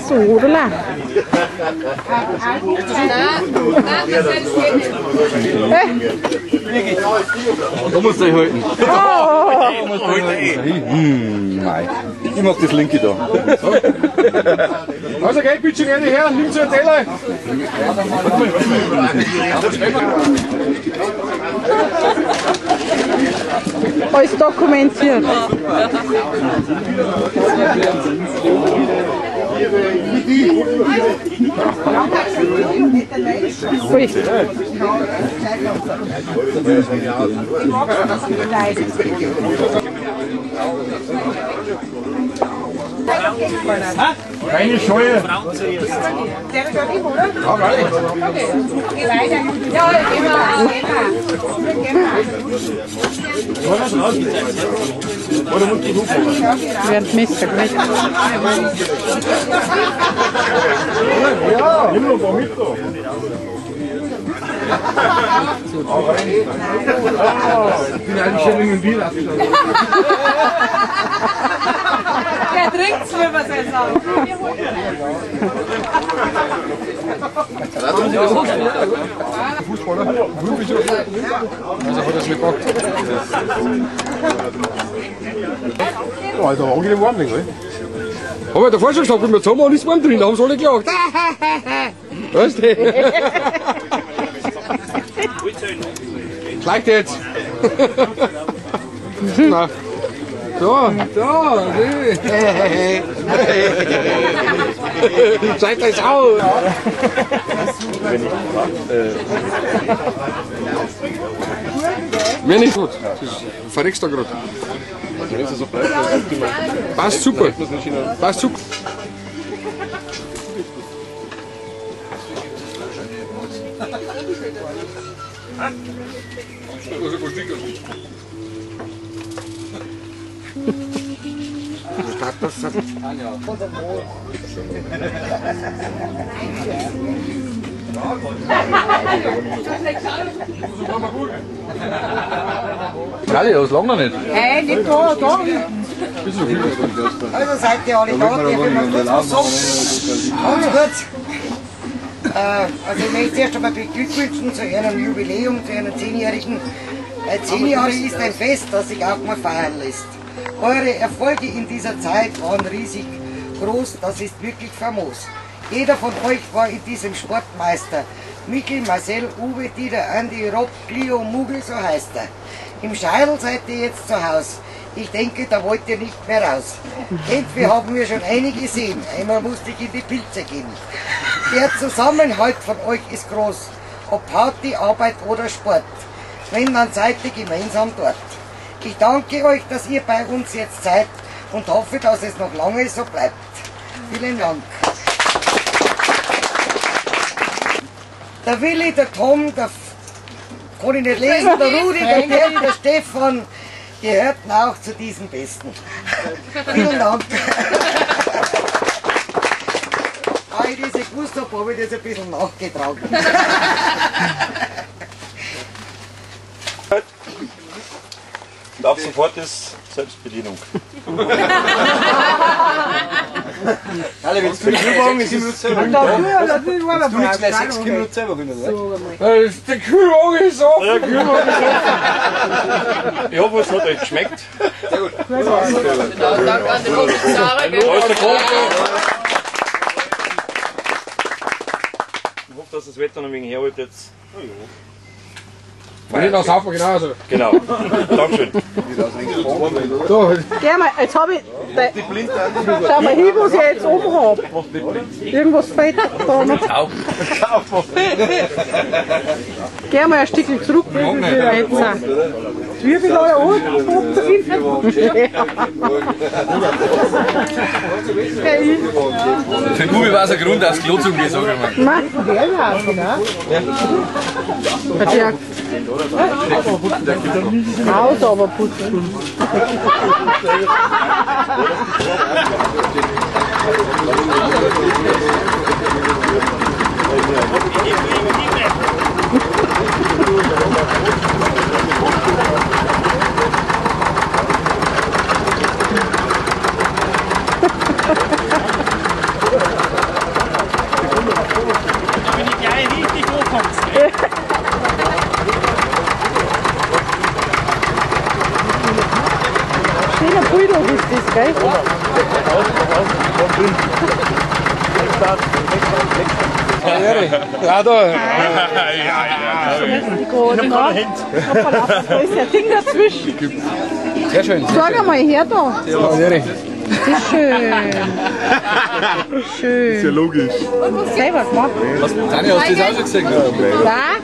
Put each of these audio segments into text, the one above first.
So, oder? Da musst du dich halten. Nein. Ich mach das linke da. Also geht bitte gerne her, nimm so einen Teller. Alles dokumentiert. Ui. Keine Scheue. Während Messer gleich. Ja, nimm noch mal mit da. Ich bin eigentlich schon in Wien abgeschlossen. Der trinkt's, wenn wir es jetzt sagen. Fußballer? Also hat er es nicht gepackt. Alter, angenehm warm, gell? Haben wir davor schon gesagt, wenn wir zusammen und ist warm drin, da haben sie alle gelacht. Weißt du? Gleich jetzt. Na. Da, zeigt euch aus. Mir nicht gut. Verreckst du gerade. Passt super. Passt super. Ralli, das lang noch nicht. Nein, nicht da. Also seid ihr alle da, die können wir kurz was sagen. Ganz kurz. Also ich möchte erst einmal beglückwünschen zu Ihrem Jubiläum, zu Ihrem 10-jährigen. 10 Jahre ist ein Fest, das sich auch mal feiern lässt. Eure Erfolge in dieser Zeit waren riesig groß, das ist wirklich famos. Jeder von euch war in diesem Sportmeister. Mikl, Marcel, Uwe, Dieter, Andi, Rob, Clio, Mugel, so heißt er. Im Scheidel seid ihr jetzt zu Hause. Ich denke, da wollt ihr nicht mehr raus. Wir haben wir schon einige gesehen. Einmal musste ich in die Pilze gehen. Der Zusammenhalt von euch ist groß. Ob Party, Arbeit oder Sport. Wenn, dann seid ihr gemeinsam dort. Ich danke euch, dass ihr bei uns jetzt seid und hoffe, dass es noch lange so bleibt. Vielen Dank. Der Willi, der Tom, der kann ich nicht lesen, der Rudi, der Gerd, der Stefan gehörten auch zu diesen Besten. Vielen Dank. Da ich das gewusst habe, habe ich das ein bisschen nachgetragen. Und ab sofort ist Selbstbedienung. Alle, wenn es für die Kühlwagen ist, 7 Minuten selber runter. Wenn du nichts gleich 6 Minuten selber runter, oder? Der Kühlwagen ist offen. Der Kühlwagen ist offen. Ich hoffe, es hat euch geschmeckt. Sehr gut. Danke an den Kommissar. Ich hoffe, dass das Wetter noch ein wenig herholt jetzt. Wenn nicht nach Saufen genauso. Genau. Dankeschön. So, Geh mal, jetzt habe ich. Schau mal hin, was ich jetzt oben habe. Irgendwas fehlt da noch. Geh mal ein Stückchen zurück. Jetzt Zwiebeln an, ob das hinten. Für den Uwe war es ein Grund, aufs Klo zu gehen, sag ich mal. Nein, der war es, genau. Hat ja Haus aber putzen. Gell? Ja, da. Da ist ein Ding dazwischen. Sehr schön. Sag einmal her da. Ja, Das ist schön. Schön. Ist ja logisch. Selber gemacht. Tanja, hast du das auch schon gesehen?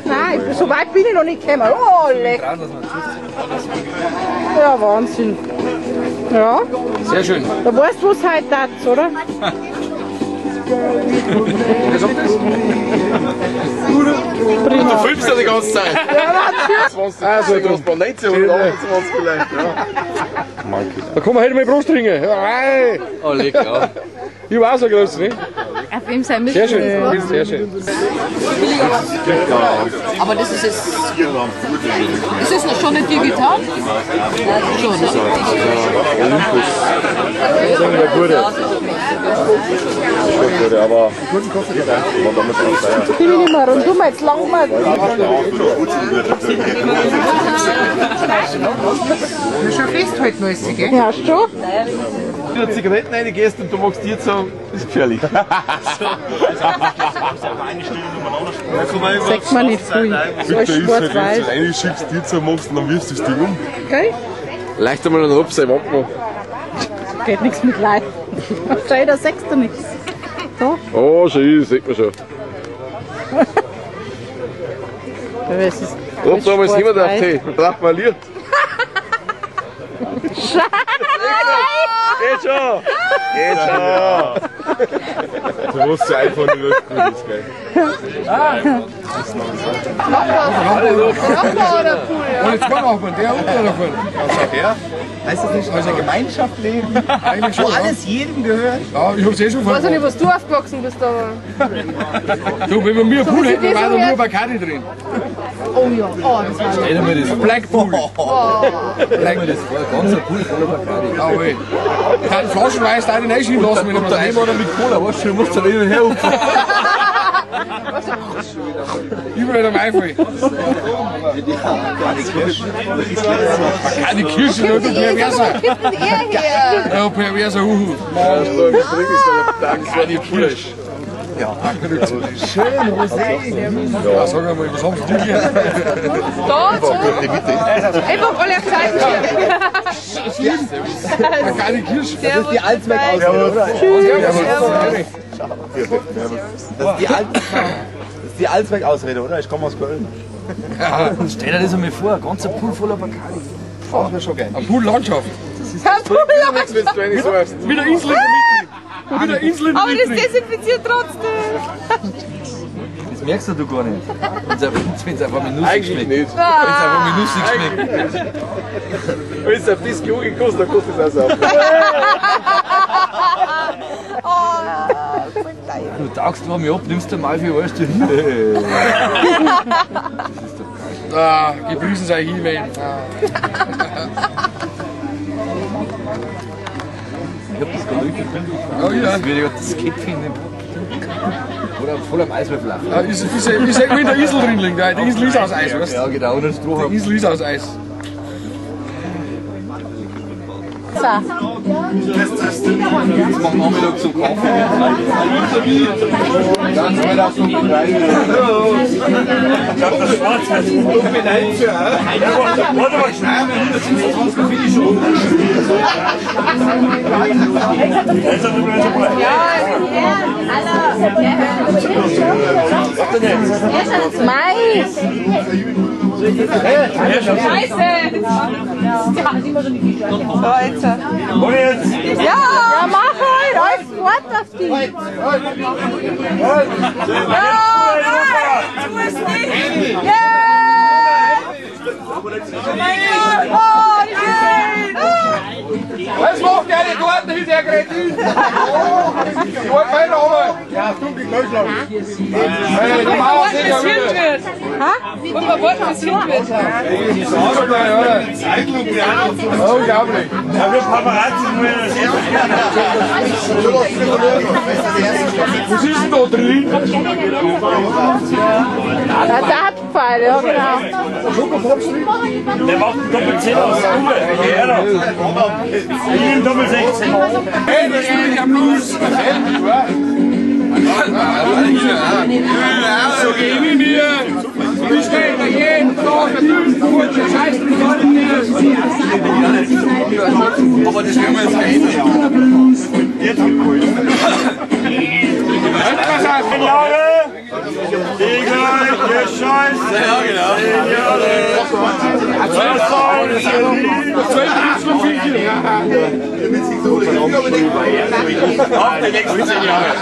Nein, so weit bin ich noch nicht gekommen. Oh, leck. Ja, Wahnsinn. Ja, Sehr schön. da weißt du, was heute das, oder? Wer sagt das? Du filmst ja die ganze Zeit. Also, du hast Netze und 28 vielleicht. da kann man heute mal Brust ringen. Ja, hey. Oh, leck, ja. Ich war auch so groß, ne? Auf wem sein Sehr schön. Sehr schön. Aber das ist jetzt. Ist das noch schon nicht digital? Schon. Das ist eine gute. Aber Ich bin nicht mehr und du mal jetzt lang mal. Du schon festhalten müssen, gell? Ja, hast du? wenn du Zigaretten reingehst und du machst die jetzt so, ist gefährlich. Sagt man nicht viel. So Bitte ist halt, wenn schwarz-weiß. du reinschiebst, die zu machst und dann wirfst du das Ding um. Okay? Leicht einmal einen Rupse, warte mal. Geht nichts mit Leid. Schau, da sagst du nichts. So? Oh, schön, sieht man schon. Das ist Ob da mal jemand auf Tee, man braucht mal Licht. Scheiße! Geht schon! Geht schon! Du musst ja einfach nicht gut ist, gell? Und jetzt kann auch mal der unter davon. Ja? Heißt das nicht, also Gemeinschaft leben? Eigentlich schon. Wo alles jedem gehört? Ja, ich hab's eh schon Ich weiß vorgebracht. nicht, was du aufgewachsen bist, aber. Du, wenn wir mir einen Pool hätten, das wäre da so nur Bacardi drin. Oh ja, oh, das war Stell dir mir das Black Pool. Stell mir das vor, ein ganzer Pool voller Bacardi. Ja, ey. Ich kann Flaschenweis da nicht einschieben lassen, wenn ich mir Daheim oder mit Cola, weißt du, du musst dann hin und her hupfen. überall am Eifel. Keine Kirsche, nur du Perverser. Ja, Perverser, huhu. Das war nicht falsch. Ja, schön, Rosé. Ja, sag einmal, was haben Sie hier? da, so. Einfach alle Zeiten. Keine Kirsche. Das ist die Alzberg Ausrede, oder? Das ist die Alzberg Ausrede, oder? Ich komme aus Köln. Stell dir das einmal vor, ein ganzer Pool voller Bacardi. Das wäre schon geil. Eine Pool-Landschaft. Mit der Insel in der Mitte. Mit der Insel in der Aber das Mitte. desinfiziert trotzdem. Das merkst du gar nicht. Wenn es einfach mit Nuss Eigentlich schmeckt. nicht. Wenn es einfach mit Nuss schmeckt. Wenn es auf das Klo gekostet, dann kostet es auch so. Du tauchst mal ab, nimmst du mal für alles. Ah, gepriesen sei He-Man. Ich hab das gar nicht gefunden. Oh ja. Das würde ich das Käppchen in den oder voll am Eiswürfel lachen. Ja, ist irgendwo in der Insel drin liegen. Die Insel ist aus Eis, weißt du? Ja, genau, und ein Die Strohhalm. Insel ist aus Eis. Jetzt machen wir Nachmittag zum Kaffee. Ganz 2003. Das Schwarz heißt warte mal schnell, Mais! Scheiße! Und jetzt! Ja, mach halt! Alles Wort auf dich! Du bist nicht! Yeah! Oh, schön! Was macht der Garten hinter der Kretin? Gut, fein, aber. Ja, Die Mauer ist ja Filmt wieder. wird. Und man wollte, dass es filmt wird. Unglaublich. Ja, wir Paparazzi wollen Was ist denn da drin? Der Dartpfeil, ja genau. Der macht einen Doppel-10 aus der Uhr. Ich nehme Doppel-16. Hey, das spiele ich am Blues. So gebe ich mir. Ich stelle mir jeden Tag eine 5 kurze Scheiße. Aber das können wir jetzt ändern. Jahre! Egal, ihr Scheiß! Ja, genau. 12 noch viel. Auf die nächsten 10 Jahre.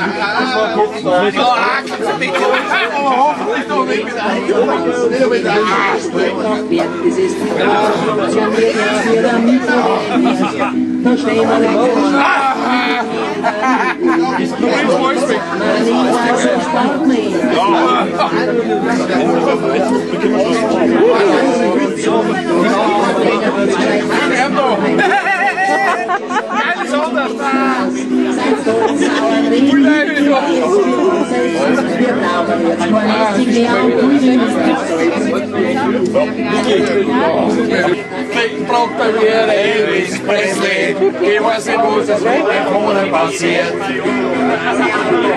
Ich brauch bei mir Elvis Presley. Ich weiß nicht, was das mit dem Kronen passiert.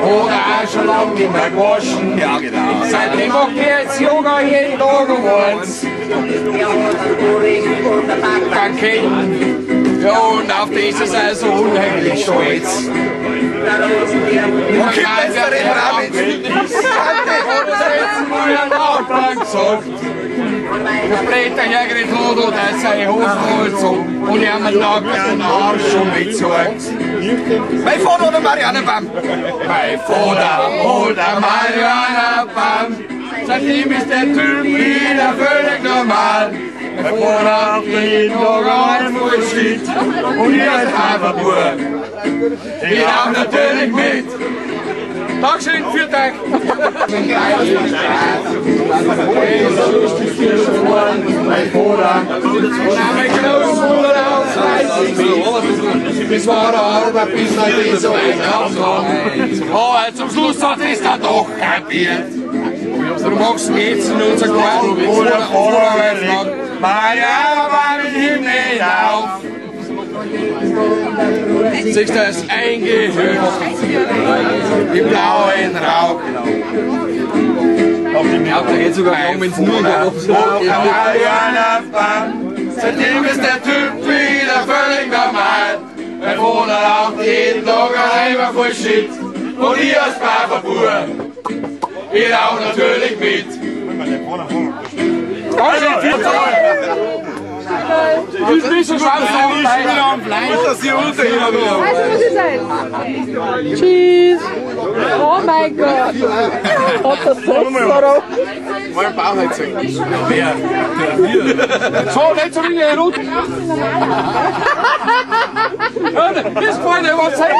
Oder auch schon lange nicht mehr gewaschen. Ja, genau. Seitdem macht ihr jetzt Yoga jeden Tag um eins. Danke. Ja, und auf das ist er so unheimlich stolz. Und gibt es da den Rahmen? der Blätter hergeriet hat und er sei Hofholzung und er hat mir nackten Arsch schon bezahlt. Mein Vater oder Marianne Bam? Mein Vater oder Marianne Bam. Seitdem ist der Typ wieder völlig normal. Mein Vater hat jeden Tag einmal steht und ihr als Haferburg. Ich darf natürlich mit. Dankeschön, für Dank. Mein Vater und mein Großmutter ausreißen. Bis war der Arbeit bis nach dieser Einkaufswagen. Aber zum Schluss hat es dann doch kapiert. Du machst jetzt in unser Garten oder Vorarbeitsland. Marianne war mit Himmel hinauf. Sich das eingehüllt im blauen Rauch. Ich hab da jetzt sogar kaum, wenn es nur seitdem ist der Typ wieder völlig normal. Mein Vater raucht jeden Tag ein Eimer voll Shit. Und ich als Pfefferbur, ich rauch natürlich mit. Du bist schon schwarz am Fleisch. Also muss ich sein. Tschüss. Oh mein Gott. Hat das Sex oder? Mein Bauch hat gesagt. Wer? So, nicht so wie eine Route. Das gefällt dir, was sagt.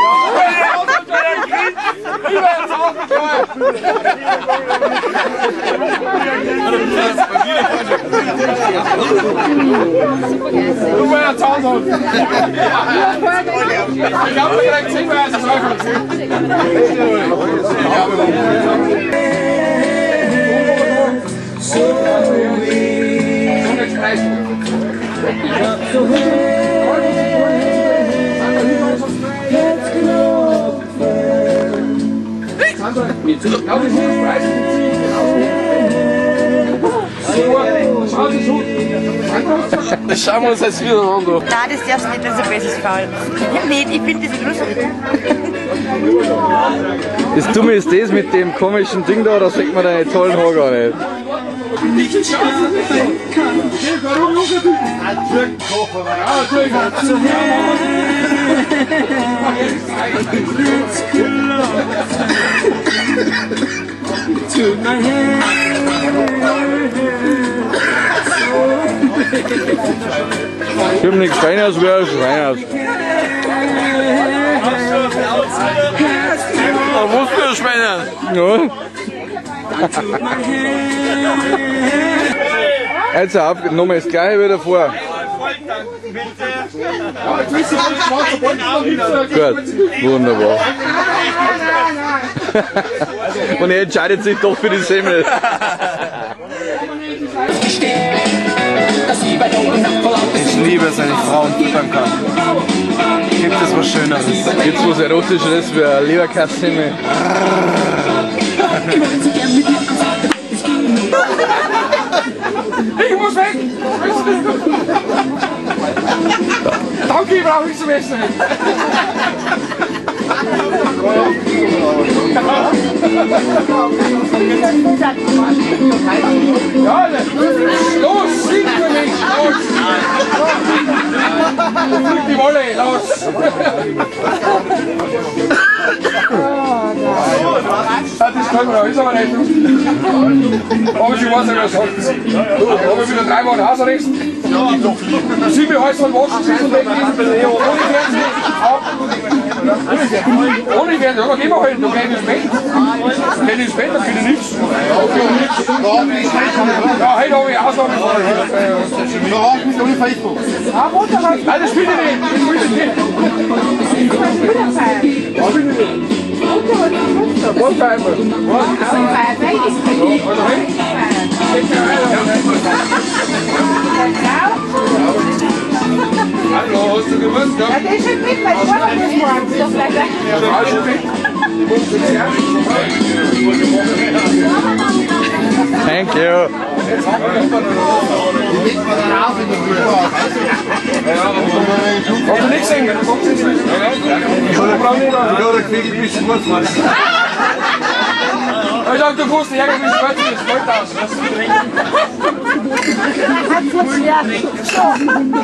Ich werde es auch gefallen. Du willst jetzt auch noch. Ich hab mir gleich gesehen, wer es ist. Das schauen wir uns jetzt wieder an. Nein, das darfst du nicht, das ist ein besseres Fall. Nicht, ich finde das lustig. Das Dumme ist das mit dem komischen Ding da, da sieht man deine tollen Haare gar nicht. Ich hab nichts Feines, wer ist Reiners? Da musst du Schweine kennen. Ja. Jetzt auf, nochmal das gleiche wieder vor. Gut, wunderbar. Und er entscheidet sich doch für die Semmel. Ich liebe es, wenn ich Frauen füttern kann. Gibt es was Schöneres? Gibt es was Erotischeres für eine Leberkassemmel? Ich muss weg! Danke, ich brauche nichts zum Essen. Ja, los, sieg für mich, los! Flieg die Wolle, los! Das können wir, ist aber nicht. Aber sie weiß ja, was sagt. Ob ich wieder 3 Wochen Hausarrest? Ja, 7 Häuser waschen, 6 und weg. Ohne Fernsehen, aber gehen wir halt, da gehen wir ins Bett. Gehen ins Bett, da kriege ich nichts. Ja, heute habe ich Auslage gefallen. Da habe ich ohne Facebook. Nein, das spielt ich nicht. Das spielt ich nicht. Das spielt ich nicht. Was einfach? Hallo, hast du gewusst? Ja, der ist schon mit, weil ich war noch nicht morgens. Ja, schon mit. Thank you. Kannst du nichts singen? Ich kriege ein bisschen was. Ich dachte, du musst irgendwie das Geld aus.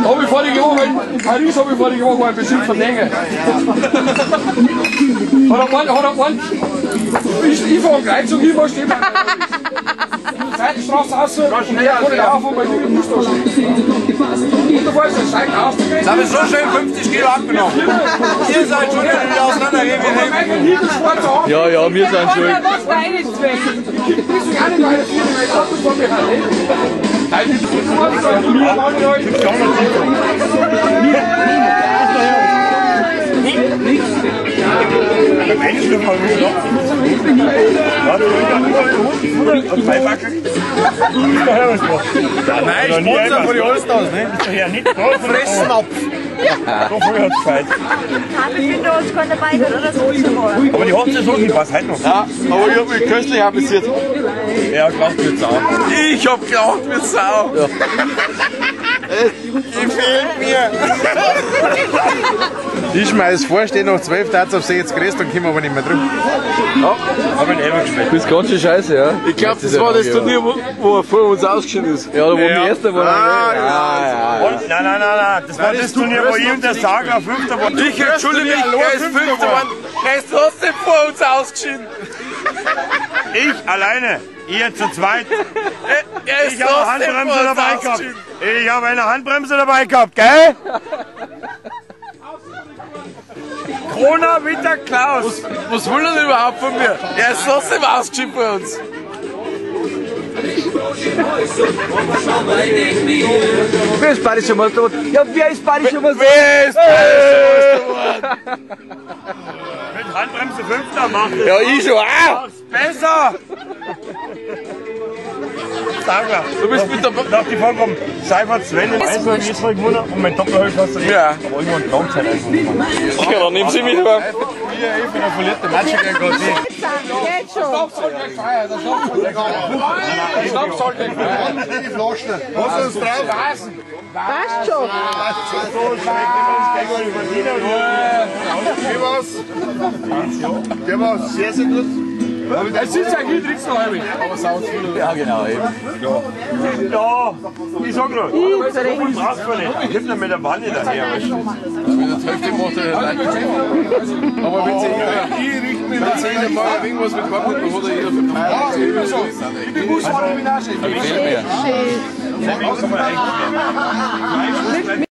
Habe ich vorige Woche in Paris einen Besuch von Länge. Ich fahre am Kreuzung, ich war stehen. Seitenstraße raus und der kann nicht auf, weil ich nicht da stehen. Und du weißt, es steigt aus. Jetzt habe ich so schön 50 Kilo abgenommen. Ihr seid schon wieder auseinandergehen. Ja, ja, wir sind schuld. Das Bein ist weg. Ich bin gar nicht weiter, weil ich habe das von mir erlebt. Nein, das ist Beim Einschlafen habe ich gedacht, und zwei Backen. Nein, Sponsor von den Allstars, ne? Ist doch ja nicht da. Fressnapf. So früh hat es gefällt. Ich bin da uns keine dabei, oder so zu wollen. Aber die Hochzeit so nicht, was heute noch? Ja, aber ich hab mich köstlich amüsiert. Ja, gelacht mit Sau. Ich hab gelacht mit Sau. Ja. Die fehlt mir. Ich schmeiß vor, stehe noch 12 Tage auf 60 Rest, dann kommen wir aber nicht mehr drüber. Ja, aber nicht immer gespielt. Das ist ganz schön scheiße, ja. Ich glaube, das war das Turnier, wo er vor uns ausgeschieden ist. Ja, da wo wir Erster waren. Und, nein. Das war das Turnier, wo ich und der Saga Fünfter waren. Ich entschuldige mich, er ist Fünfter geworden. Er ist trotzdem vor uns ausgeschieden. Ich alleine, ihr zu zweit. Er ist Ich habe eine trotzdem Handbremse vor uns dabei gehabt. ausgeschieden. Ich habe eine Handbremse dabei gehabt, gell? Corona mit der Klaus. Was will er denn überhaupt von mir? Er ist trotzdem ausgeschieden bei uns. Wer ist Paris schon mal tot? Ja, wer ist Paris schon mal tot? Wer ist tot? Mit Handbremse Fünfter machen. Ja, ich schon auch. Besser! Saga, Du bist mit der... nach die Frage kommen, Seifert Sven im Eishockey jetzt mal gewonnen und mein Doppelhöch hast du nicht. Ja. Aber irgendwann Traumzeit einfach. Ja, dann nehmen Sie mich mal. Ich bin ein verliebter Matsch gegen Gott. Jetzt schon. Schnaps soll gleich feiern, der Schnaps soll gleich feiern. Der Schnaps soll gleich feiern. Die Flaschen. Was ist drauf? Passt schon. Der war sehr, sehr gut. Es ist ja hier drin noch heimlich. Aber sau's viel. Ja, genau, eben. Ja, ich sag nur, du brauchst du nicht. Gib mir mit der Wanne daher. Mit der Hälfte macht er nicht. Aber wenn sie mit 10 Mal irgendwas mit Korb hat, dann hat er jeder für Ich bin Busfahrer, ich bin auch Chef. Gefällt mir. Schön.